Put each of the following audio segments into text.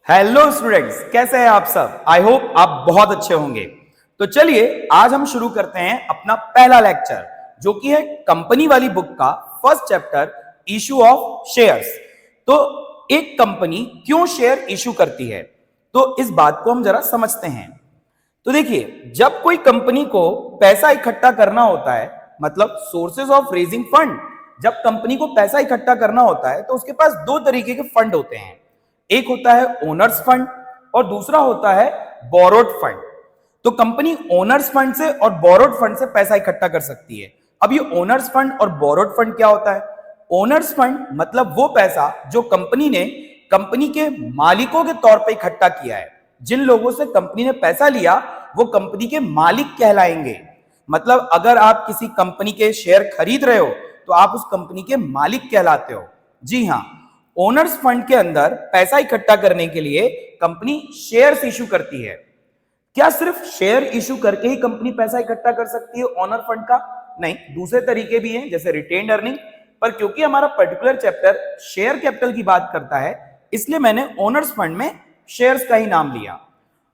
Hello students, कैसे हैं आप सब। आई होप आप बहुत अच्छे होंगे। तो चलिए आज हम शुरू करते हैं अपना पहला लेक्चर, जो कि है कंपनी वाली बुक का first chapter, issue of shares. तो एक कंपनी क्यों शेयर इशू करती है, तो इस बात को हम जरा समझते हैं। तो देखिए, जब कोई कंपनी को पैसा इकट्ठा करना होता है, मतलब सोर्सेज ऑफ रेजिंग फंड, जब कंपनी को पैसा इकट्ठा करना होता है तो उसके पास दो तरीके के फंड होते हैं। एक होता है ओनर्स फंड और दूसरा होता है बोरोड फंड। तो कंपनी ओनर्स फंड से और बोरोड फंड से पैसा इकट्ठा कर सकती है। अब ये ओनर्स फंड और बोरोड फंड क्या होता है? ओनर्स फंड मतलब वो पैसा जो कंपनी ने कंपनी के मालिकों के तौर पे इकट्ठा किया है। जिन लोगों से कंपनी ने पैसा लिया वो कंपनी के मालिक कहलाएंगे। मतलब अगर आप किसी कंपनी के शेयर खरीद रहे हो तो आप उस कंपनी के मालिक कहलाते हो। जी हाँ, ओनर्स फंड के अंदर पैसा इकट्ठा करने के लिए कंपनी शेयर्स इशू करती है। क्या सिर्फ शेयर इशू करके ही कंपनी पैसा इकट्ठा कर सकती है ओनर फंड का? नहीं, दूसरे तरीके भी हैं, जैसे रिटेन्ड अर्निंग। पर क्योंकि हमारा पर्टिकुलर चैप्टर शेयर कैपिटल की बात करता है, इसलिए मैंने ओनर्स फंड में शेयर्स का ही नाम लिया।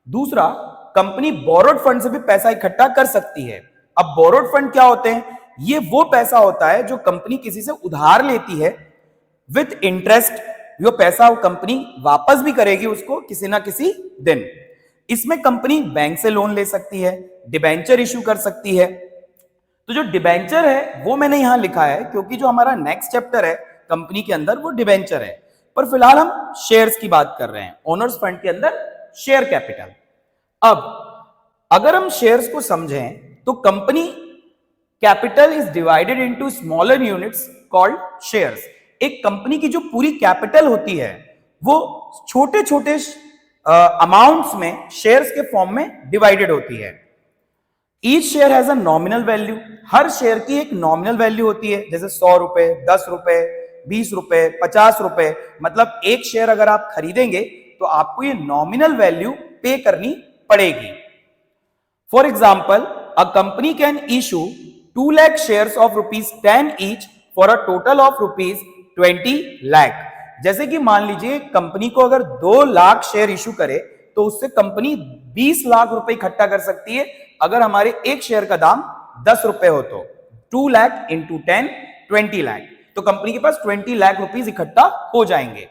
दूसरा, कंपनी बोरोड फंड से भी पैसा इकट्ठा कर सकती है। अब बोरोड फंड क्या होते हैं? ये वो पैसा होता है जो कंपनी किसी से उधार लेती है विथ इंटरेस्ट। वो पैसा वो कंपनी वापस भी करेगी उसको किसी ना किसी दिन। इसमें कंपनी बैंक से लोन ले सकती है, डिबेंचर इशू कर सकती है। तो जो डिबेंचर है वो मैंने यहां लिखा है क्योंकि जो हमारा नेक्स्ट चैप्टर है कंपनी के अंदर वो डिबेंचर है। पर फिलहाल हम शेयर्स की बात कर रहे हैं, ओनर्स फंड के अंदर शेयर कैपिटल। अब अगर हम शेयर्स को समझें तो company capital is divided into smaller units called shares. एक कंपनी की जो पूरी कैपिटल होती है वो छोटे छोटे अमाउंट्स में शेयर्स के फॉर्म में डिवाइडेड होती है। Each share has a nominal value. Her share की एक नॉमिनल वैल्यू होती है, जैसे 100 रुपए, 10 रुपए, 20 रुपए, 50 रुपए। मतलब एक शेयर अगर आप खरीदेंगे तो आपको ये नॉमिनल वैल्यू पे करनी पड़ेगी। For example, a company can issue 2 lakh shares of ₹10 each for a total of ₹20 lakh। जैसे कि मान लीजिए कंपनी को अगर 2 लाख शेयर इशू करे तो उससे कंपनी 20 लाख रुपए इकट्ठा कर सकती है। अगर हमारे एक शेयर का दाम 10 रुपए हो तो 2 लाख इंटू 10, 20 लाख। तो कंपनी के पास 20 लाख रुपीज इकट्ठा हो जाएंगे।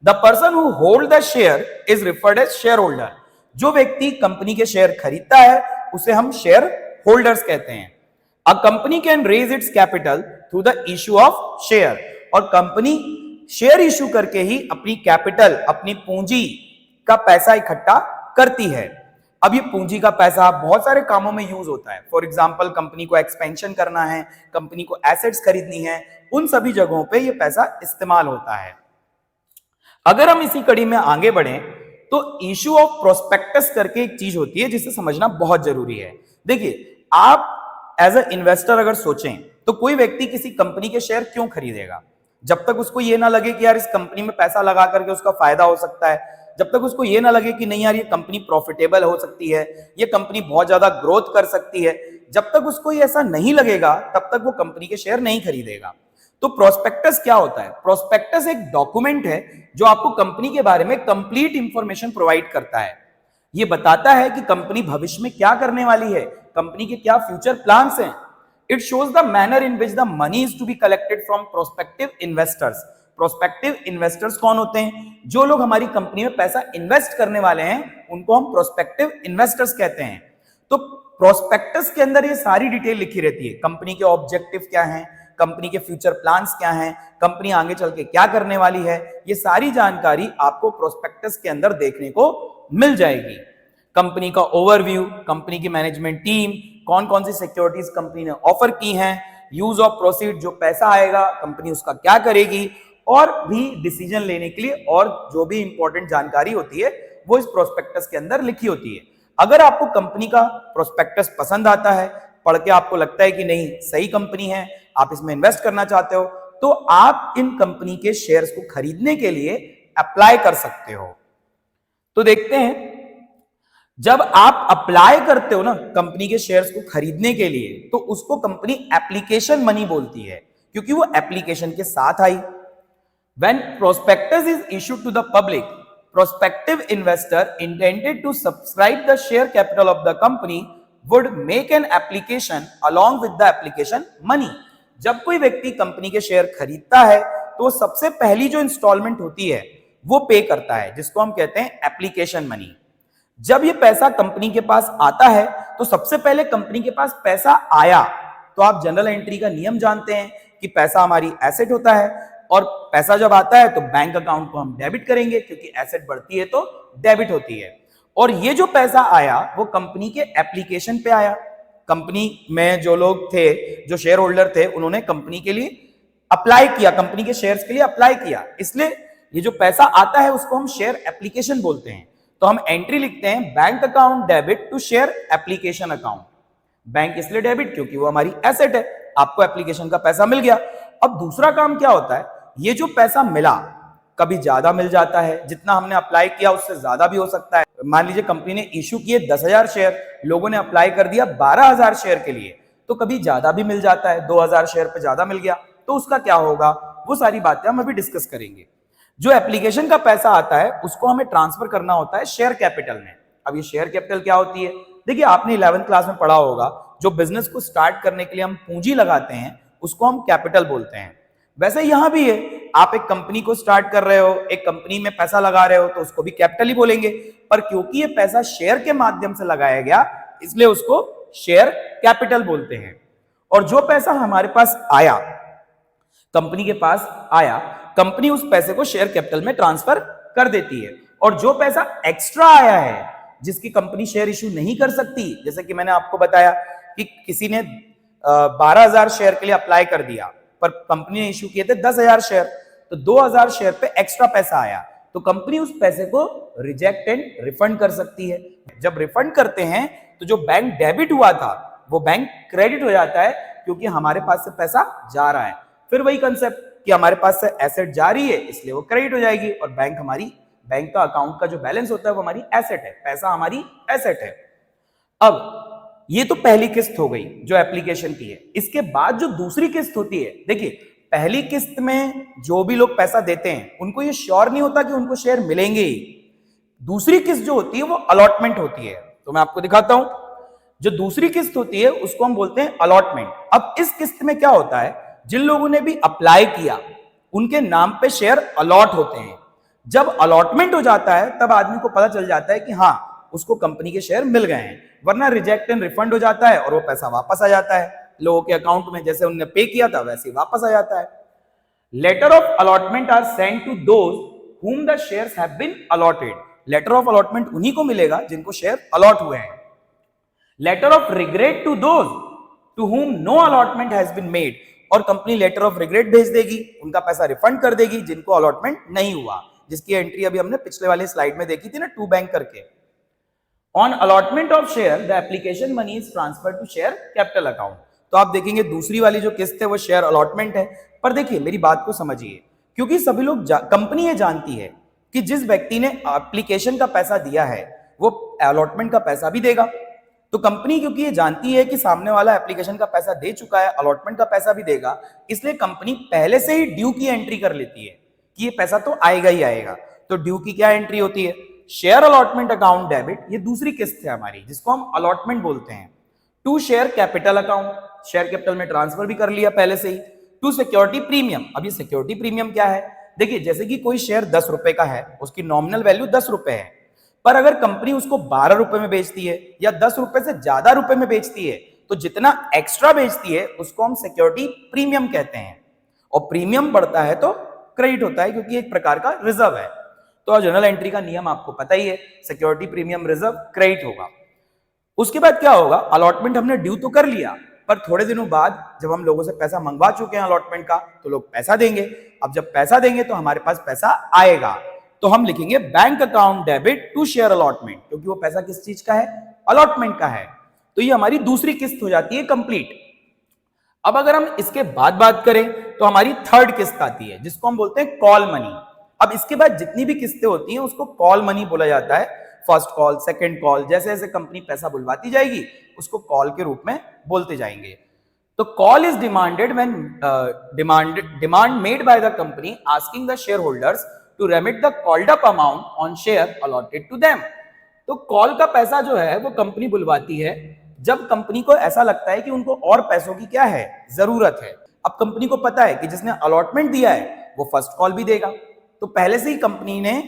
The person who hold the share is referred as share holder. जो व्यक्ति कंपनी के शेयर खरीदता है उसे हम शेयर होल्डर्स कहते हैं। A company can raise its capital through the issue of share. और कंपनी शेयर इशू करके ही अपनी कैपिटल, अपनी पूंजी का पैसा इकट्ठा करती है। अब ये पूंजी का पैसा बहुत सारे कामों में यूज होता है। फॉर एग्जांपल, कंपनी को एक्सपेंशन करना है, कंपनी को एसेट्स खरीदनी है, उन सभी जगहों पे ये पैसा इस्तेमाल होता है। अगर हम इसी कड़ी में आगे बढ़ें तो इशू ऑफ प्रोस्पेक्टस करके एक चीज होती है जिसे समझना बहुत जरूरी है। देखिए, आप एज अ इन्वेस्टर अगर सोचें तो कोई व्यक्ति किसी कंपनी के शेयर क्यों खरीदेगा? जब तक उसको ये ना लगे कि यार इस कंपनी में पैसा लगा करके उसका फायदा हो सकता है, जब तक उसको ये ना लगे कि नहीं यार ये कंपनी प्रॉफिटेबल हो सकती है, ये कंपनी बहुत ज्यादा ग्रोथ कर सकती है, जब तक उसको ये ऐसा नहीं लगेगा तब तक वो कंपनी के शेयर नहीं खरीदेगा। तो प्रोस्पेक्टस क्या होता है? प्रोस्पेक्टस एक डॉक्यूमेंट है जो आपको कंपनी के बारे में कंप्लीट इंफॉर्मेशन प्रोवाइड करता है। ये बताता है कि कंपनी भविष्य में क्या करने वाली है, कंपनी के क्या फ्यूचर प्लान्स हैं। It shows the manner in which the money is to be collected from prospective investors. Prospective investors कौन होते हैं? जो लोग हमारी कंपनी में पैसा इन्वेस्ट करने वाले हैं उनको हम प्रोस्पेक्टिव इन्वेस्टर्स कहते हैं। तो प्रोस्पेक्टस के अंदर ये सारी डिटेल लिखी रहती है। कंपनी के ऑब्जेक्टिव क्या हैं, कंपनी के फ्यूचर प्लान्स क्या हैं, कंपनी आगे चल के क्या करने वाली है, ये सारी जानकारी आपको प्रोस्पेक्टस के अंदर देखने को मिल जाएगी। कंपनी का ओवरव्यू, कंपनी की मैनेजमेंट टीम, कौन कौन सी सिक्योरिटीज कंपनी ने ऑफर की हैं, यूज ऑफ प्रोसीड, जो पैसा आएगा कंपनी उसका क्या करेगी, और भी डिसीजन लेने के लिए और जो भी इंपॉर्टेंट जानकारी होती है वो इस प्रोस्पेक्टस के अंदर लिखी होती है। अगर आपको कंपनी का प्रोस्पेक्टस पसंद आता है, पढ़ के आपको लगता है कि नहीं सही कंपनी है, आप इसमें इन्वेस्ट करना चाहते हो, तो आप इन कंपनी के शेयर्स को खरीदने के लिए अप्लाई कर सकते हो। तो देखते हैं, जब आप अप्लाई करते हो ना कंपनी के शेयर्स को खरीदने के लिए तो उसको कंपनी एप्लीकेशन मनी बोलती है, क्योंकि वो एप्लीकेशन के साथ आई। When prospectus is issued to the public, prospective investor intended to subscribe the share capital of the company would make an application along with the application money। जब कोई व्यक्ति कंपनी के शेयर खरीदता है तो सबसे पहली जो इंस्टॉलमेंट होती है वो पे करता है, जिसको हम कहते हैं एप्लीकेशन मनी। जब ये पैसा कंपनी के पास आता है तो सबसे पहले कंपनी के पास पैसा आया तो आप जनरल एंट्री का नियम जानते हैं कि पैसा हमारी एसेट होता है, और पैसा जब आता है तो बैंक अकाउंट को हम डेबिट करेंगे, क्योंकि एसेट बढ़ती है तो डेबिट होती है। और ये जो पैसा आया वो कंपनी के एप्लीकेशन पे आया। कंपनी में जो लोग थे, जो शेयर होल्डर थे, उन्होंने कंपनी के लिए अप्लाई किया, कंपनी के शेयर्स के लिए अप्लाई किया, इसलिए ये जो पैसा आता है उसको हम शेयर एप्लीकेशन बोलते हैं। तो हम एंट्री लिखते हैं bank account debit to share application account. Bank इसलिए डेबिट क्योंकि वो हमारी एसेट है, आपको एप्लीकेशन का पैसा मिल गया। अब दूसरा काम क्या होता है, ये जो पैसा मिला कभी ज्यादा मिल जाता है, जितना हमने अप्लाई किया उससे ज्यादा भी हो सकता है। मान लीजिए कंपनी ने इश्यू किए 10,000 शेयर, लोगों ने अप्लाई कर दिया 12,000 शेयर के लिए, तो कभी ज्यादा भी मिल जाता है, 2,000 शेयर पे ज्यादा मिल गया, तो उसका क्या होगा, वो सारी बातें हम अभी डिस्कस करेंगे। जो एप्लीकेशन का पैसा आता है उसको हमें ट्रांसफर करना होता है शेयर कैपिटल में। अब ये शेयर कैपिटल क्या होती है, देखिए आपने 11th क्लास में पढ़ा होगा, जो बिजनेस को स्टार्ट करने के लिए हम पूंजी लगाते हैं उसको हम कैपिटल बोलते हैं। वैसे यहां भी है, आप एक कंपनी को स्टार्ट कर रहे हो, एक कंपनी में पैसा लगा रहे हो तो उसको भी कैपिटल ही बोलेंगे, पर क्योंकि ये पैसा शेयर के माध्यम से लगाया गया इसलिए उसको शेयर कैपिटल बोलते हैं। और जो पैसा हमारे पास आया, कंपनी के पास आया, कंपनी उस पैसे को शेयर कैपिटल में ट्रांसफर कर देती है। और जो पैसा एक्स्ट्रा आया है जिसकी कंपनी शेयर इश्यू नहीं कर सकती, जैसे कि मैंने आपको बताया कि किसी ने 12,000 शेयर के लिए अप्लाई कर दिया पर कंपनी ने इश्यू किए थे 10,000 शेयर, तो 2,000 शेयर पे एक्स्ट्रा पैसा आया, तो कंपनी उस पैसे को रिजेक्ट एंड रिफंड कर सकती है। जब रिफंड करते हैं तो जो बैंक डेबिट हुआ था वो बैंक क्रेडिट हो जाता है, क्योंकि हमारे पास से पैसा जा रहा है। फिर वही कंसेप्ट कि हमारे पास से एसेट जा रही है इसलिए वो क्रेडिट हो जाएगी, और बैंक का अकाउंट का जो बैलेंस होता है वो हमारी एसेट है, पैसा हमारी एसेट है। अब ये तो पहली किस्त हो गई जो एप्लीकेशन की है। इसके बाद जो दूसरी किस्त होती है, देखिए पहली किस्त में जो भी लोग पैसा देते हैं उनको ये श्योर नहीं होता कि उनको शेयर मिलेंगे ही। दूसरी किस्त जो होती है वो अलॉटमेंट होती है, तो मैं आपको दिखाता हूं। जो दूसरी किस्त होती है उसको हम बोलते हैं अलॉटमेंट। अब इस किस्त में क्या होता है, जिन लोगों ने भी अप्लाई किया उनके नाम पे शेयर अलॉट होते हैं। जब अलॉटमेंट हो जाता है तब आदमी को पता चल जाता है कि हाँ उसको कंपनी के शेयर मिल गए हैं, वरना रिजेक्ट एंड रिफंड हो जाता है और वो पैसा वापस आ जाता है लोगों के अकाउंट में, जैसे उन्होंने पे किया था वैसे ही वापस आ जाता है। Letter of allotment are send to those whom the shares have been allotted। Letter of allotment उन्हीं को मिलेगा जिनको शेयर अलॉट हुए हैं। Letter of regret to those to whom no allotment has been made। और कंपनी लेटर ऑफ रिग्रेट भेज देगी, उनका पैसा रिफंड कर देगी जिनको अलॉटमेंट नहीं हुआ, जिसकी एंट्री अभी हमने पिछले वाले स्लाइड में देखी थी ना, टू बैंक करके। On allotment of share the application money is transfer to share capital account. तो आप देखेंगे दूसरी वाली जो किस्त है वो शेयर अलॉटमेंट है। पर देखिए मेरी बात को समझिए, क्योंकि सभी लोग कंपनी ये जानती है कि जिस व्यक्ति ने एप्लीकेशन का पैसा दिया है वो अलॉटमेंट का पैसा भी देगा, तो कंपनी क्योंकि ये जानती है कि सामने वाला एप्लीकेशन का पैसा दे चुका है, अलॉटमेंट का पैसा भी देगा, इसलिए कंपनी पहले से ही ड्यू की एंट्री कर लेती है कि ये पैसा तो आएगा ही आएगा। तो ड्यू की क्या एंट्री होती है, शेयर अलॉटमेंट अकाउंट डेबिट, ये दूसरी किस्त है हमारी जिसको हम अलॉटमेंट बोलते हैं। To share capital account, share capital में ट्रांसफर भी कर लिया पहले से ही। टू सिक्योरिटी प्रीमियम, अब ये सिक्योरिटी प्रीमियम क्या है, देखिए जैसे कि कोई शेयर 10 रुपए का है, उसकी नॉमिनल वैल्यू 10 रुपए है, पर अगर कंपनी उसको 12 रुपए में बेचती है या 10 रुपए से ज्यादा रुपए में बेचती है तो जितना एक्स्ट्रा बेचती है उसको हम सिक्योरिटी प्रीमियम कहते हैं। और प्रीमियम बढ़ता है तो क्रेडिट होता है क्योंकि एक प्रकार का रिजर्व है। तो जनरल एंट्री का नियम आपको पता ही है, सिक्योरिटी प्रीमियम रिजर्व क्रेडिट होगा। उसके बाद क्या होगा, अलॉटमेंट हमने ड्यू तो कर लिया, पर थोड़े दिनों बाद जब हम लोगों से पैसा मंगवा चुके हैं अलॉटमेंट का तो लोग पैसा देंगे। अब जब पैसा देंगे तो हमारे पास पैसा आएगा, तो हम लिखेंगे bank account debit to share allotment, क्योंकि वो पैसा किस चीज का है, अलॉटमेंट का है। तो ये हमारी दूसरी किस्त हो जाती है कंप्लीट। अब अगर हम इसके बाद बात करें तो हमारी थर्ड किस्त आती है जिसको हम बोलते हैं कॉल मनी। अब इसके बाद जितनी भी किस्तें होती हैं उसको कॉल मनी बोला जाता है। फर्स्ट कॉल, सेकंड कॉल, जैसे जैसे कंपनी पैसा बुलवाती जाएगी उसको कॉल के रूप में बोलते जाएंगे। तो call is demanded when demand made by the company asking the share holders to remit the called up amount on share allotted to them. तो कॉल का पैसा जो है वो कंपनी बुलवाती है जब कंपनी को ऐसा लगता है कि उनको और पैसों की क्या है, जरूरत है। अब कंपनी को पता है कि जिसने अलॉटमेंट दिया है वो फर्स्ट कॉल भी देगा, तो पहले से ही कंपनी ने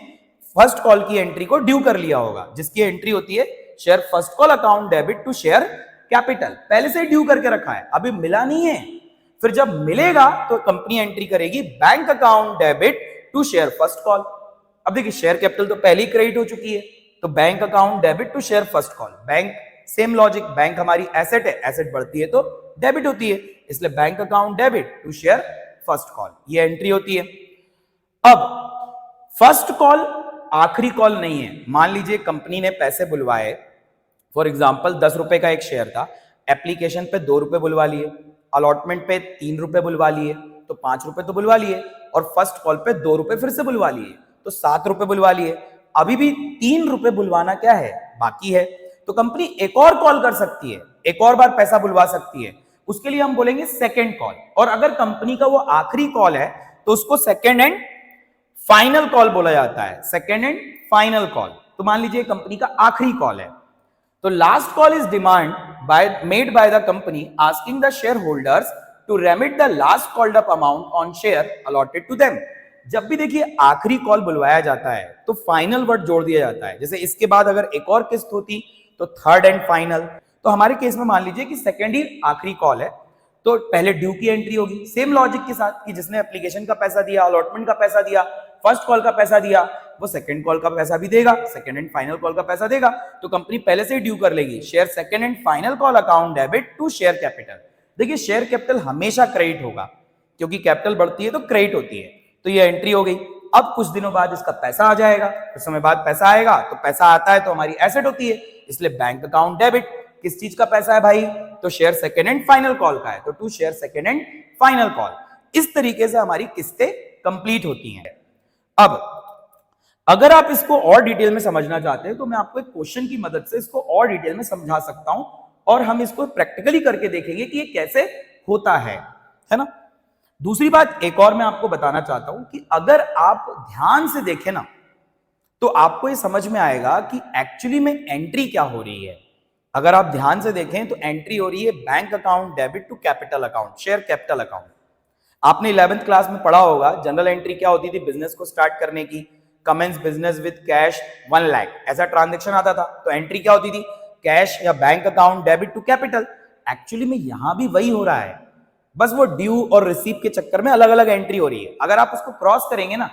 फर्स्ट कॉल की एंट्री को ड्यू कर लिया होगा, जिसकी एंट्री होती है share first call account debit to share capital, पहले से ही ड्यू करके रखा है, अभी मिला नहीं है। फिर जब मिलेगा तो कंपनी एंट्री करेगी bank account debit to share first call. अब देखिए शेयर कैपिटल तो पहले ही क्रेडिट हो चुकी है, तो bank account debit to share first call. Bank same logic, bank हमारी एसेट है, एसेट बढ़ती है तो डेबिट होती है, इसलिए bank account debit to share first call, ये एंट्री होती है। अब फर्स्ट कॉल आखिरी कॉल नहीं है। मान लीजिए कंपनी ने पैसे बुलवाए, फॉर एग्जांपल 10 रुपए का एक शेयर था, एप्लीकेशन पे 2 रुपए बुलवा लिए, अलॉटमेंट पे 3 रुपए बुलवा लिए, तो 5 रुपए तो बुलवा लिए, और फर्स्ट कॉल पे 2 रुपए फिर से बुलवा लिए, तो 7 रुपए बुलवा लिए। अभी भी 3 रुपए बुलवाना क्या है, बाकी है, तो कंपनी एक और कॉल कर सकती है, एक और बार पैसा बुलवा सकती है, उसके लिए हम बोलेंगे सेकेंड कॉल। और अगर कंपनी का वो आखिरी कॉल है तो उसको सेकेंड एंड फाइनल कॉल बोला जाता है, सेकेंड एंड फाइनल कॉल। तो मान लीजिए कंपनी का आखिरी कॉल है, तो last call is demand made by the company asking the share holders to remit the last called up amount on share allotted to them. जब भी देखिए आखिरी कॉल बुलवाया जाता है तो फाइनल वर्ड जोड़ दिया जाता है, जैसे इसके बाद अगर एक और किस्त होती तो थर्ड एंड फाइनल। तो हमारे केस में मान लीजिए कि सेकेंड ही आखिरी कॉल है, तो पहले ड्यू की एंट्री होगी, सेम लॉजिक के साथ कि जिसने एप्लीकेशन का पैसा दिया, अलॉटमेंट का पैसा दिया, फर्स्ट कॉल का पैसा दिया, वो सेकंड कॉल का पैसा भी देगा, सेकंड एंड फाइनल कॉल का पैसा देगा, तो कंपनी पहले से ही ड्यू कर लेगी share second and final call account debit to share capital. देखिए शेयर कैपिटल हमेशा क्रेडिट होगा, क्योंकि कैपिटल बढ़ती है तो क्रेडिट होती है, तो ये एंट्री हो गई। अब कुछ दिनों बाद इसका पैसा आ जाएगा, कुछ समय बाद पैसा आएगा, तो पैसा आता है तो हमारी एसेट होती है, इसलिए बैंक अकाउंट डेबिट। किस चीज का पैसा है भाई, तो share second and final call का है, तो to share second and final call. इस तरीके से हमारी किस्तें कंप्लीट होती हैं। अब अगर आप इसको और डिटेल में समझना चाहते हैं तो मैं आपको एक क्वेश्चन की मदद से इसको और डिटेल में समझा सकता हूं, और हम इसको प्रैक्टिकली करके देखेंगे कि ये कैसे होता है ना। दूसरी बात एक और मैं आपको बताना चाहता हूं कि अगर आप ध्यान से देखें ना, तो आपको ये समझ में आएगा कि एक्चुअली में एंट्री क्या हो रही है। अगर आप ध्यान से देखें तो एंट्री हो रही है bank account debit to capital account, share capital account. आपने 11th क्लास में पढ़ा होगा जनरल एंट्री क्या होती थी, बिजनेस को स्टार्ट करने की, commence business with cash 1 lakh, ऐसा ट्रांजैक्शन आता था, तो एंट्री क्या होती थी, कैश या bank account debit to capital. Actually में यहां भी वही हो रहा है, बस वो ड्यू और रिसीव के चक्कर में अलग अलग एंट्री हो रही है। अगर आप उसको क्रॉस करेंगे ना,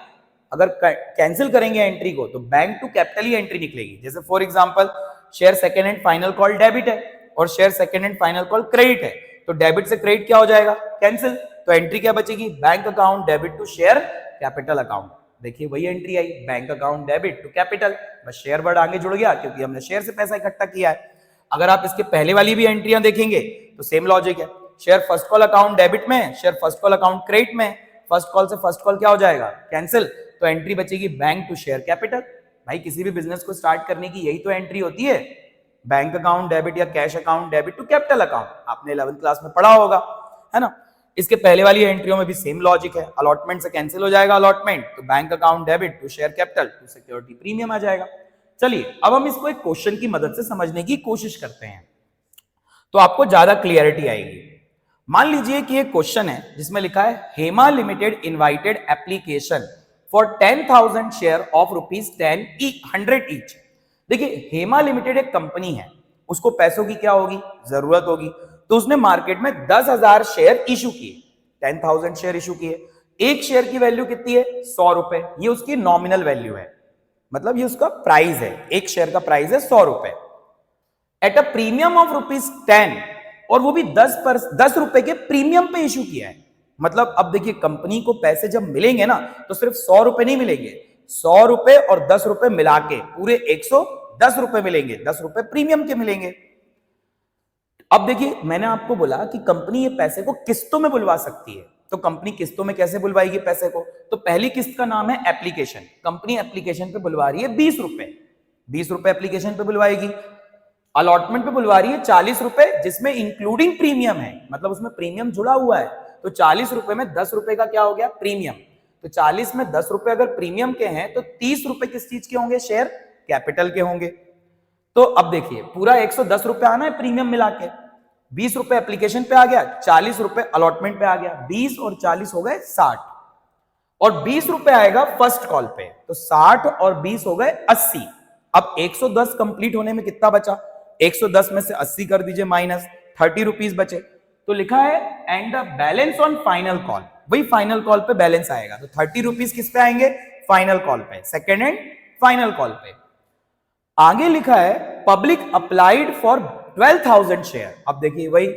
अगर कैंसिल करेंगे एंट्री को, तो बैंक टू कैपिटल ही एंट्री निकलेगी। जैसे for example share second and final call debit है और share second and final call credit है, तो डेबिट से क्रेडिट क्या हो जाएगा, कैंसिल, तो एंट्री क्या बचेगी, bank account debit to share capital account. देखिए वही एंट्री आई, bank account debit to capital, बस शेयर वर्ड आगे जुड़ गया क्योंकि हमने शेयर से पैसा इकट्ठा किया है। अगर आप इसके पहले वाली भी एंट्रियां देखेंगे तो सेम लॉजिक है, share first call account debit में, share first call account credit में, फर्स्ट कॉल से फर्स्ट कॉल क्या हो जाएगा, कैंसिल, तो एंट्री बचेगी बैंक टू शेयर कैपिटल। भाई किसी भी बिजनेस को स्टार्ट करने की यही तो एंट्री होती है, बैंक अकाउंट डेबिट या cash account debit to capital account, आपने 11th क्लास में पढ़ा होगा, है ना। इसके पहले वाली एंट्रियों में भी सेम लॉजिक है, अलॉटमेंट से कैंसिल हो जाएगा अलॉटमेंट, तो bank account debit to share capital to security premium आ जाएगा। चलिए अब हम इसको एक क्वेश्चन की मदद से समझने की कोशिश करते हैं, तो आपको ज्यादा क्लियरिटी आएगी। मान लीजिए कि एक क्वेश्चन है जिसमें लिखा है Hema limited invited application for 10,000 share of ₹10 100 each. देखिए हेमा लिमिटेड एक कंपनी है, उसको पैसों की क्या होगी, जरूरत होगी, तो उसने मार्केट में 10,000 शेयर इशू किए, 10,000 शेयर इशू किए। एक शेयर की वैल्यू कितनी है, 100 रुपए, ये उसकी नॉमिनल वैल्यू है, मतलब ये उसका प्राइस है, एक शेयर का प्राइस है 100 रुपए, एट अ प्रीमियम ऑफ ₹10, और वो भी 10 रुपए के प्रीमियम पे इशू किया है। मतलब अब देखिए कंपनी को पैसे जब मिलेंगे ना, तो सिर्फ 100 रुपए नहीं मिलेंगे, 100 रुपए और 10 रुपए मिला के पूरे 110 रुपए मिलेंगे, 10 रुपए प्रीमियम के मिलेंगे। अब देखिए मैंने आपको बोला कि कंपनी ये पैसे को किस्तों में बुलवा सकती है, तो कंपनी किस्तों में कैसे बुलवाएगी पैसे को, तो पहली किस्त का नाम है एप्लीकेशन। कंपनी एप्लीकेशन पे बुलवा रही है 20 रुपए, 20 रुपए एप्लीकेशन पे बुलवाएगी। अलॉटमेंट पे बुलवा रही है 40 रुपए, जिसमें इंक्लूडिंग प्रीमियम है, मतलब उसमें प्रीमियम जुड़ा हुआ है, तो 40 रुपए में 10 रुपए का क्या हो गया, प्रीमियम। तो 40 में 10 रुपए अगर प्रीमियम के हैं तो 30 रुपए किस चीज के होंगे? शेयर कैपिटल के होंगे। तो अब देखिए पूरा 110 रुपए आना है प्रीमियम मिला के, 20 रुपए एप्लीकेशन पे आ गया, 40 रुपए अलॉटमेंट पे आ गया, 20 और 40 हो गए 60, और 20 रुपए आएगा फर्स्ट कॉल पे, तो 60 और 20 हो गए 80। अब 110 कंप्लीट होने में कितना बचा? 110 में से 80 कर दीजिए माइनस, 30 रुपीज बचे। तो लिखा है and the balance on final call, वही फाइनल कॉल पे बैलेंस आएगा। तो 30 रुपीज किस पे आएंगे? फाइनल कॉल पे, सेकेंड एंड फाइनल कॉल पे। आगे लिखा है पब्लिक अप्लाइड फॉर 12,000 शेयर। अब देखिए वही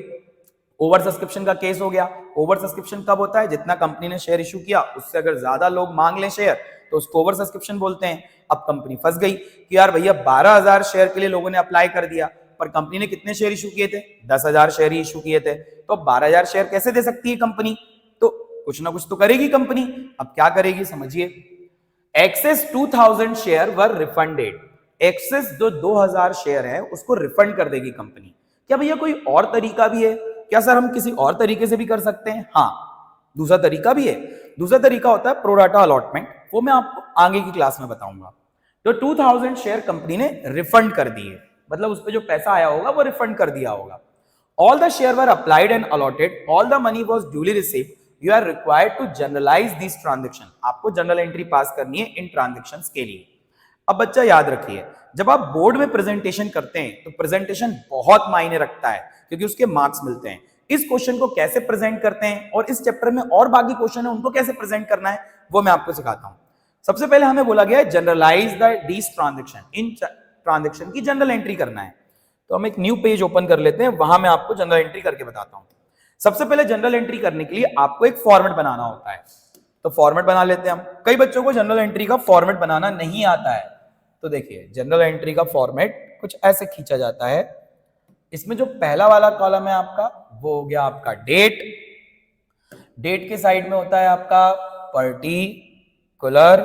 ओवर सब्सक्रिप्शन का केस हो गया। ओवर सब्सक्रिप्शन कब होता है? जितना कंपनी ने शेयर इशू किया उससे अगर ज्यादा लोग मांग लें शेयर तो उसको ओवर सब्सक्रिप्शन बोलते हैं। अब कंपनी फंस गई कि यार भैया 12,000 शेयर के लिए लोगों ने अप्लाई कर दिया, पर कंपनी ने कितने शेयर इशू किए थे? 10,000 शेयर ही इशू किए थे। तो 12,000 शेयर कैसे दे सकती है कंपनी? तो कुछ ना कुछ तो करेगी कंपनी। अब क्या करेगी समझिए। Excess 2,000 share were refunded. Excess जो 2,000 शेयर है उसको रिफंड कर देगी कंपनी। क्या भैया कोई और तरीका भी है? क्या सर हम किसी और तरीके से भी कर सकते हैं? हाँ, दूसरा तरीका भी है। दूसरा तरीका होता है प्रोराटा अलॉटमेंट, वो मैं आपको आगे की क्लास में बताऊंगा। तो 2,000 शेयर कंपनी ने रिफंड कर दिए, मतलब उस पर जो पैसा आया होगा वो रिफंड कर दिया होगा। All the share were applied and allotted, all the money was duly received, you are required to journalise this transaction. आपको जनरल एंट्री पास करनी है इन ट्रांजेक्शंस के लिए। अब बच्चा याद रखिए, जब आप बोर्ड में प्रेजेंटेशन करते हैं तो प्रेजेंटेशन बहुत मायने रखता है क्योंकि उसके मार्क्स मिलते हैं। इस क्वेश्चन को कैसे प्रेजेंट करते हैं और इस चैप्टर में और बाकी क्वेश्चन है उनको कैसे प्रेजेंट करना है वो मैं आपको सिखाता हूं। सबसे पहले हमें बोला गया है जनरलाइज द डीस ट्रांजेक्शन, इन ट्रांजेक्शन की जनरल एंट्री करना है। तो हम एक न्यू पेज ओपन कर लेते हैं, वहां मैं आपको जनरल एंट्री करके बताता हूं। सबसे पहले जनरल एंट्री करने के लिए आपको एक फॉर्मेट बनाना होता है, तो फॉर्मेट बना लेते हैं हम। कई बच्चों को जनरल एंट्री का फॉर्मेट बनाना नहीं आता है। तो देखिए जनरल एंट्री का फॉर्मेट कुछ ऐसे खींचा जाता है। इसमें जो पहला वाला कॉलम है आपका वो हो गया आपका डेट। डेट के साइड में होता है आपका पर्टिकुलर,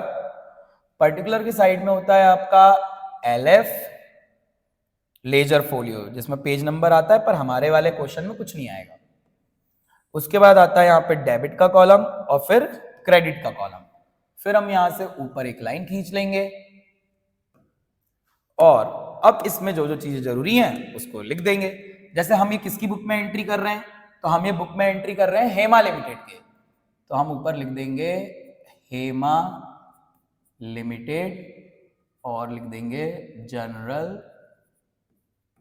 पर्टिकुलर के साइड में होता है आपका एलएफ, लेजर फोलियो, जिसमें पेज नंबर आता है पर हमारे वाले क्वेश्चन में कुछ नहीं आएगा। उसके बाद आता है यहाँ पे डेबिट का कॉलम और फिर क्रेडिट का कॉलम। फिर हम यहां से ऊपर एक लाइन खींच लेंगे और अब इसमें जो जो चीजें जरूरी हैं उसको लिख देंगे। जैसे हम ये किसकी बुक में एंट्री कर रहे हैं? तो हम ये बुक में एंट्री कर रहे हैं हेमा लिमिटेड के, तो हम ऊपर लिख देंगे हेमा लिमिटेड और लिख देंगे जनरल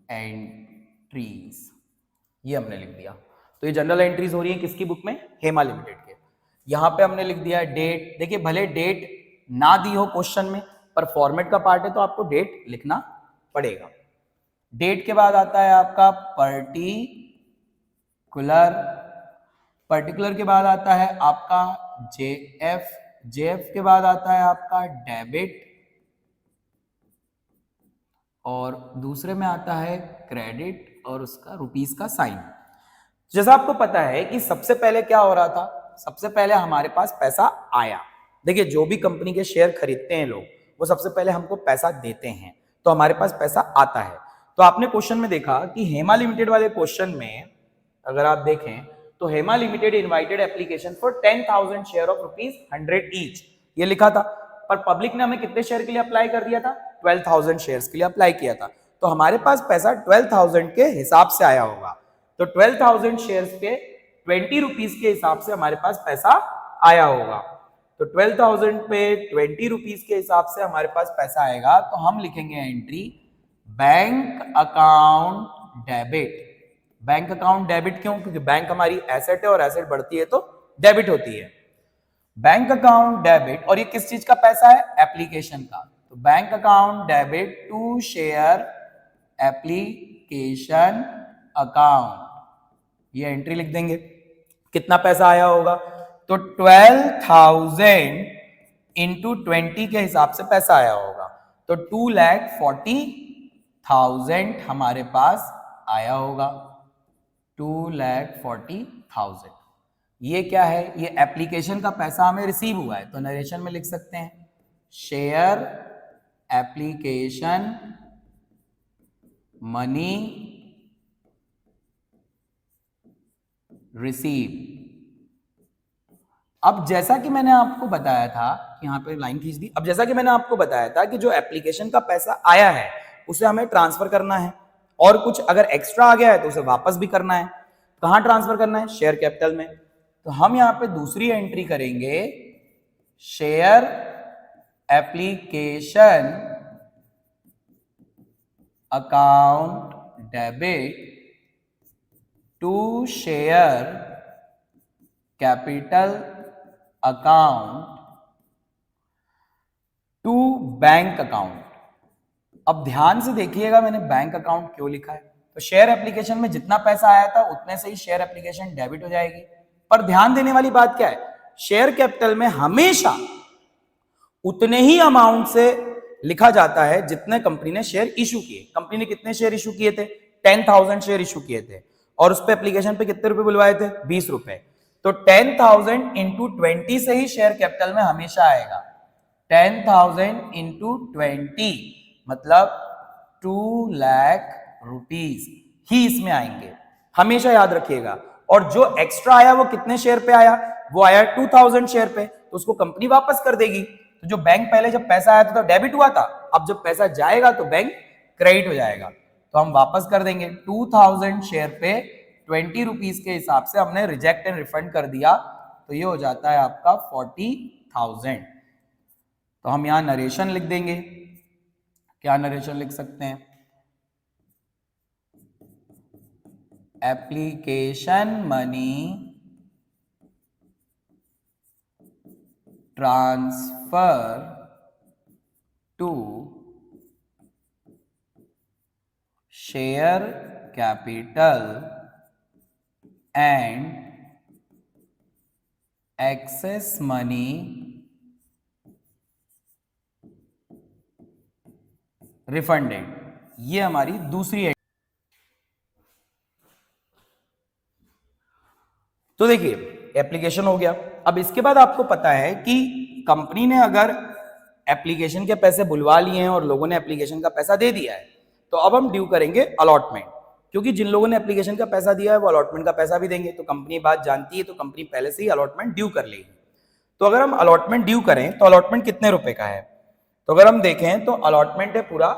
एंट्रीज। ये हमने लिख दिया। तो ये जनरल एंट्रीज हो रही है किसकी बुक में? हेमा लिमिटेड के। यहां पे हमने लिख दिया डेट। देखिए भले डेट ना दी हो क्वेश्चन में पर फॉर्मेट का पार्ट है तो आपको डेट लिखना पड़ेगा। डेट के बाद आता है आपका पर्टिकुलर, पर्टिकुलर के बाद आता है आपका जेएफ, जेएफ के बाद आता है आपका डेबिट और दूसरे में आता है क्रेडिट और उसका रुपीस का साइन। जैसा आपको पता है कि सबसे पहले क्या हो रहा था, सबसे पहले हमारे पास पैसा आया। देखिए जो भी कंपनी के शेयर खरीदते हैं लोग वो सबसे पहले हमको पैसा देते हैं, तो हमारे पास पैसा आता है। तो आपने क्वेश्चन में देखा कि हेमा लिमिटेड वाले क्वेश्चन में अगर आप देखें तो Hema limited invited application for 10,000 share of ₹100 each, ये लिखा था। पर पब्लिक ने हमें कितने शेयर के लिए अप्लाई कर दिया था? 12,000 शेयर्स के लिए अप्लाई किया था। तो हमारे पास पैसा 12,000 के हिसाब से आया होगा। तो 12,000 शेयर्स पे 20 रुपीज के हिसाब से हमारे पास पैसा आया होगा। तो 12,000 पे 20 रुपीज के हिसाब से हमारे पास पैसा आएगा, तो हम लिखेंगे entry bank account debit. Bank account debit क्यों? क्योंकि बैंक हमारी एसेट है और एसेट बढ़ती है तो डेबिट होती है। बैंक अकाउंट डेबिट, और ये किस चीज का पैसा है? एप्लीकेशन का। तो bank account debit to share application account, ये एंट्री लिख देंगे। कितना पैसा आया होगा? तो 12,000 इंटू 20 के हिसाब से पैसा आया होगा, तो 2,40,000 हमारे पास आया होगा। 2,40,000 ये क्या है? ये एप्लीकेशन का पैसा हमें रिसीव हुआ है, तो नरेशन में लिख सकते हैं शेयर एप्लीकेशन मनी रिसीव। अब जैसा कि मैंने आपको बताया था कि यहाँ पे लाइन खींच दी। अब जैसा कि मैंने आपको बताया था कि जो एप्लीकेशन का पैसा आया है उसे हमें ट्रांसफर करना है, और कुछ अगर एक्स्ट्रा आ गया है तो उसे वापस भी करना है। कहां ट्रांसफर करना है? शेयर कैपिटल में। तो हम यहां पे दूसरी एंट्री करेंगे, share application account debit to share capital account to bank account. अब ध्यान से देखिएगा मैंने बैंक अकाउंट क्यों लिखा है। तो शेयर एप्लीकेशन में जितना पैसा आया था उतने से ही शेयर एप्लीकेशन डेबिट हो जाएगी। पर ध्यान देने वाली बात क्या है, शेयर कैपिटल में हमेशा उतने ही अमाउंट से लिखा जाता है जितने कंपनी ने शेयर इशू किए। कंपनी ने कितने शेयर इशू किए थे? 10,000 शेयर इशू किए थे, और उस पे एप्लीकेशन पे कितने रुपए बुलवाए थे? 20 रुपए। तो 10,000 इंटू 20 से ही शेयर कैपिटल में हमेशा आएगा। 10,000 इंटू 20 मतलब 2 लाख रुपीस ही इसमें आएंगे, हमेशा याद रखिएगा। और जो एक्स्ट्रा आया वो कितने शेयर पे आया? वो आया 2,000 शेयर पे, तो उसको कंपनी वापस कर देगी। तो जो बैंक पहले जब पैसा आया था तो डेबिट हुआ था, अब जब पैसा जाएगा तो बैंक क्रेडिट हो जाएगा, तो हम वापस कर देंगे। 2,000 शेयर पे 20 रुपीज के हिसाब से हमने रिजेक्ट एंड रिफंड कर दिया, तो ये हो जाता है आपका 40,000। तो हम यहां नरेशन लिख देंगे। क्या नरेशन लिख सकते हैं? Application money transfer to share capital and excess money refunded. ये हमारी दूसरी है। तो देखिए एप्लीकेशन हो गया। अब इसके बाद आपको पता है कि कंपनी ने अगर एप्लीकेशन के पैसे बुलवा लिए हैं और लोगों ने एप्लीकेशन का पैसा दे दिया है, तो अब हम ड्यू करेंगे अलॉटमेंट, क्योंकि जिन लोगों ने एप्लीकेशन का पैसा दिया है वो अलॉटमेंट का पैसा भी देंगे। तो कंपनी बात जानती है, तो कंपनी पहले से ही अलॉटमेंट ड्यू कर लेगी। तो अगर हम अलॉटमेंट ड्यू करें तो अलॉटमेंट कितने रुपए का है? तो अगर हम देखें तो अलॉटमेंट है पूरा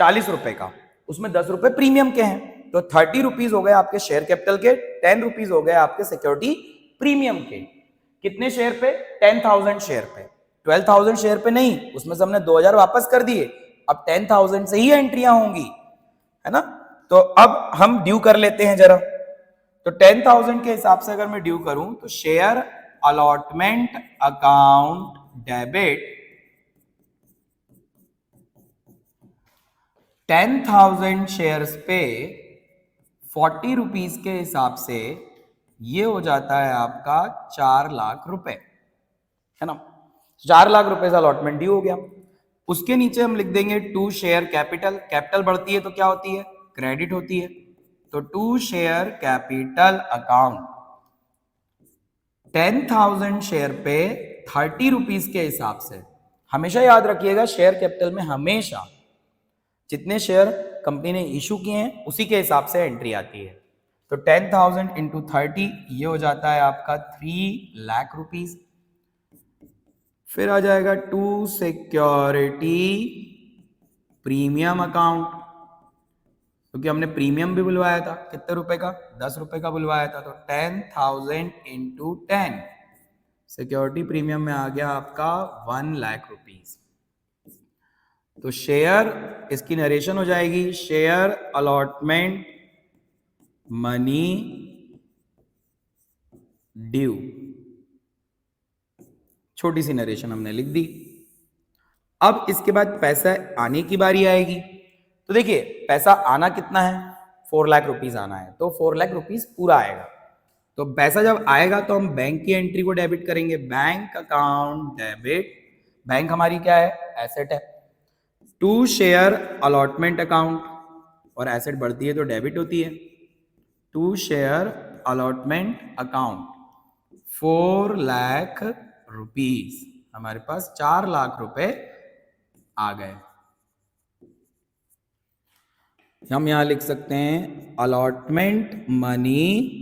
40 रुपए का, उसमें 10 रुपए प्रीमियम के हैं। तो 30 रुपीज हो गए आपके शेयर कैपिटल के, 10 रुपीज हो गए आपके सिक्योरिटी प्रीमियम के। कितने शेयर पे? 10,000 शेयर पे। 12,000 शेयर पे नहीं, उसमें से हमने 2,000 वापस कर दिए। अब 10,000 से ही एंट्रियां होंगी, है ना। तो अब हम ड्यू कर लेते हैं जरा। तो 10,000 के हिसाब से अगर मैं ड्यू करूं तो share allotment account debit 10,000 shares पे 40 रुपीज के हिसाब से ये हो जाता है आपका 4 लाख रुपए, है ना। 4 लाख रुपए से अलॉटमेंट ड्यू हो गया। उसके नीचे हम लिख देंगे टू शेयर कैपिटल। कैपिटल बढ़ती है तो क्या होती है? क्रेडिट होती है। तो to share capital account 10,000 share पे 30 रुपीज के हिसाब से। हमेशा याद रखिएगा शेयर कैपिटल में हमेशा जितने शेयर कंपनी ने इशू किए हैं उसी के हिसाब से एंट्री आती है। तो 10,000 इंटू 30 ये हो जाता है आपका 3 लाख रुपीज। फिर आ जाएगा टू सिक्योरिटी प्रीमियम अकाउंट, क्योंकि हमने प्रीमियम भी बुलवाया था। कितने रुपए का? 10 रुपए का बुलवाया था। तो 10,000 इंटू 10 सिक्योरिटी प्रीमियम में आ गया आपका 1 लाख रुपीज। तो शेयर, इसकी नरेशन हो जाएगी शेयर अलॉटमेंट मनी ड्यू। छोटी सी नरेशन हमने लिख दी। अब इसके बाद पैसा आने की बारी आएगी। तो देखिए पैसा आना कितना है? 4 लाख रुपीज आना है, तो 4 लाख रुपीज पूरा आएगा। तो पैसा जब आएगा तो हम बैंक की एंट्री को डेबिट करेंगे। बैंक अकाउंट डेबिट, बैंक हमारी क्या है? एसेट है। टू शेयर अलॉटमेंट अकाउंट, और एसेट बढ़ती है तो डेबिट होती है। To share allotment account 4 lakh rupees, हमारे पास 4 लाख रुपए आ गए। हम यहां लिख सकते हैं अलॉटमेंट मनी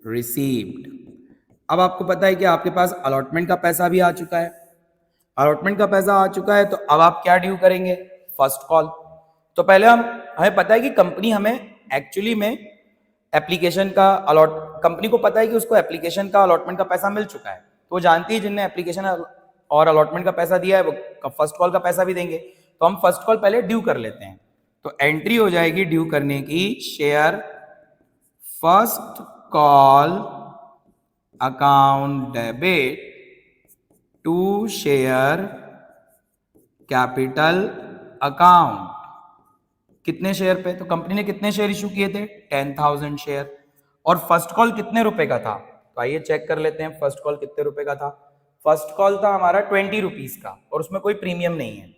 रिसीव्ड। अब आपको पता है कि आपके पास अलॉटमेंट का पैसा भी आ चुका है। अलॉटमेंट का पैसा आ चुका है तो अब आप क्या ड्यू करेंगे? First call. तो पहले हमें पता है कि कंपनी हमें एक्चुअली में एप्लीकेशन का कंपनी को पता है कि उसको एप्लीकेशन का अलॉटमेंट का पैसा मिल चुका है, तो वो जानती है जिनने एप्लीकेशन और अलॉटमेंट का पैसा दिया है वो फर्स्ट कॉल का पैसा भी देंगे। तो हम फर्स्ट कॉल पहले ड्यू कर लेते हैं। तो एंट्री हो जाएगी ड्यू करने की, share first call account debit to share capital account. कितने शेयर पे? तो कंपनी ने कितने शेयर इशू किए थे? 10,000 शेयर। और फर्स्ट कॉल कितने रुपए का था? तो आइए चेक कर लेते हैं फर्स्ट कॉल कितने रुपए का था। फर्स्ट कॉल था हमारा 20 रुपीज का और उसमें कोई प्रीमियम नहीं है।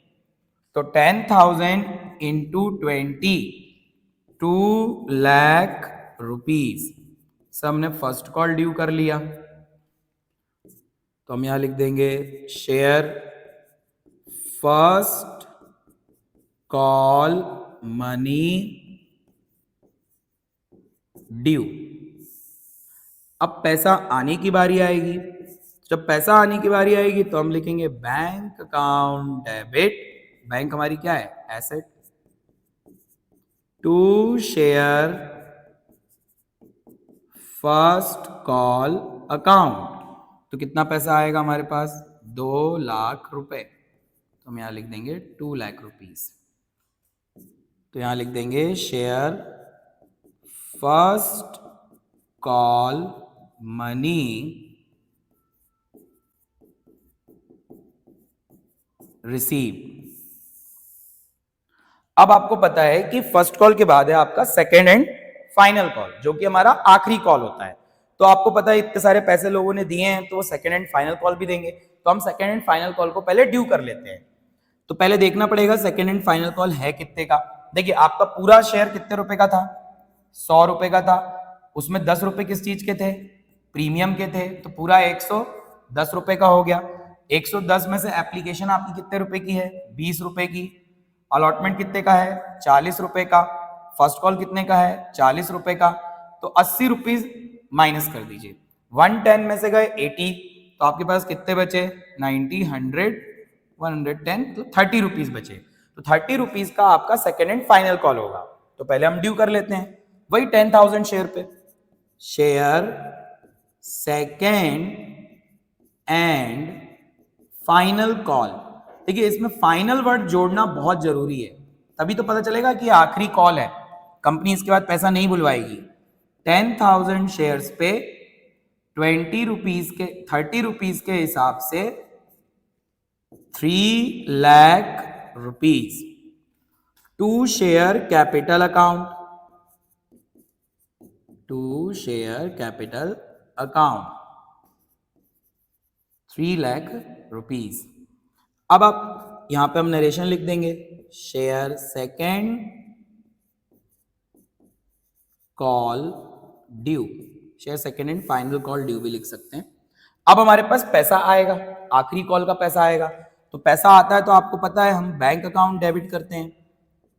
तो 10,000 इंटू 20, 2 लाख रुपीज। सब हमने फर्स्ट कॉल ड्यू कर लिया। तो हम यहां लिख देंगे share first call money due. अब पैसा आने की बारी आएगी। जब पैसा आने की बारी आएगी तो हम लिखेंगे बैंक अकाउंट डेबिट। बैंक हमारी क्या है? Asset. To share first call account. तो कितना पैसा आएगा हमारे पास? 2 लाख रुपए। तो हम यहां लिख देंगे 2 लाख रुपीस। तो यहां लिख देंगे share first call money receive. अब आपको पता है कि फर्स्ट कॉल के बाद है आपका सेकेंड एंड फाइनल कॉल, जो कि हमारा आखिरी कॉल होता है। तो आपको पता है इतने सारे पैसे लोगों ने दिए हैं तो वो सेकेंड एंड फाइनल कॉल भी देंगे। तो हम सेकेंड एंड फाइनल कॉल को पहले ड्यू कर लेते हैं। तो पहले देखना पड़ेगा सेकेंड एंड फाइनल कॉल है कितने का। देखिए आपका पूरा शेयर कितने रुपए का था? 100 रुपए का था। उसमें 10 रुपए किस चीज के थे? प्रीमियम के थे। तो पूरा 110 रुपए का हो गया। 110 में से एप्लीकेशन आपकी कितने रुपए की है? 20 रुपए की। अलॉटमेंट कितने का है? 40 रुपए का। फर्स्ट कॉल कितने का है? 40 रुपए का। तो 80 रुपीज माइनस कर दीजिए। 110 में से गए 80, तो आपके पास कितने बचे? 90, 100, 110, तो 30 रुपीज बचे। तो 30 रुपीज का आपका सेकेंड एंड फाइनल कॉल होगा। तो पहले हम ड्यू कर लेते हैं वही 10,000 शेयर पे। Share second and final call. देखिए इसमें फाइनल वर्ड जोड़ना बहुत जरूरी है, तभी तो पता चलेगा कि आखिरी कॉल है, कंपनी इसके बाद पैसा नहीं बुलवाएगी। 10,000 शेयर्स पे 20 रुपीज के 30 रुपीज के हिसाब से 3 lakh rupees to share capital account. To share capital account 3 lakh rupees. अब आप यहां पे हम नरेशन लिख देंगे, share second call due. Share second and final call due भी लिख सकते हैं। अब हमारे पास पैसा आएगा, आखिरी कॉल का पैसा आएगा। तो पैसा आता है तो आपको पता है हम बैंक अकाउंट डेबिट करते हैं।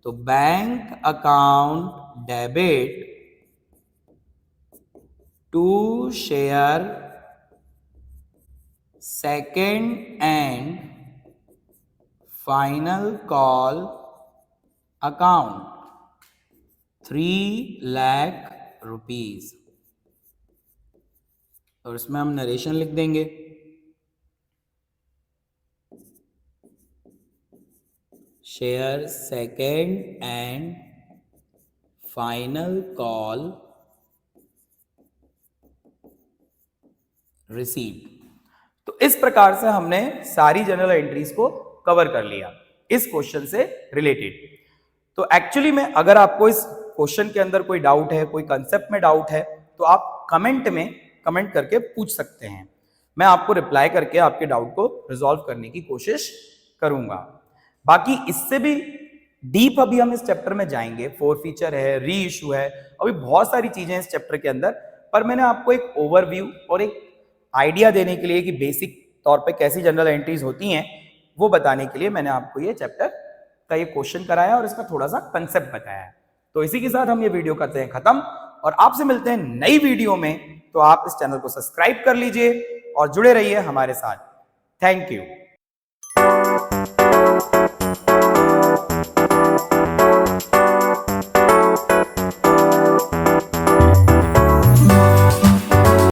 तो bank account debit to share second and final call account 3 lakh rupees. और इसमें हम नरेशन लिख देंगे, share second and final call received. तो इस प्रकार से हमने सारी जनरल एंट्रीज को कवर कर लिया इस क्वेश्चन से रिलेटेड। तो एक्चुअली में अगर आपको इस क्वेश्चन के अंदर कोई डाउट है, कोई कंसेप्ट में डाउट है, तो आप कमेंट करके पूछ सकते हैं। मैं आपको रिप्लाई करके आपके डाउट को रिजॉल्व करने की कोशिश करूंगा। बाकी इससे भी डीप अभी हम इस चैप्टर में जाएंगे। फोर फीचर है, री इशू है, अभी बहुत सारी चीजें हैं इस चैप्टर के अंदर। पर मैंने आपको एक ओवरव्यू और एक आइडिया देने के लिए कि बेसिक तौर पे कैसी जनरल एंट्रीज होती हैं, वो बताने के लिए मैंने आपको ये चैप्टर का ये क्वेश्चन कराया और इसका थोड़ा सा कंसेप्ट बताया है। तो इसी के साथ हम ये वीडियो करते हैं खत्म और आपसे मिलते हैं नई वीडियो में। तो आप इस चैनल को सब्सक्राइब कर लीजिए और जुड़े रहिए हमारे साथ। Thank you.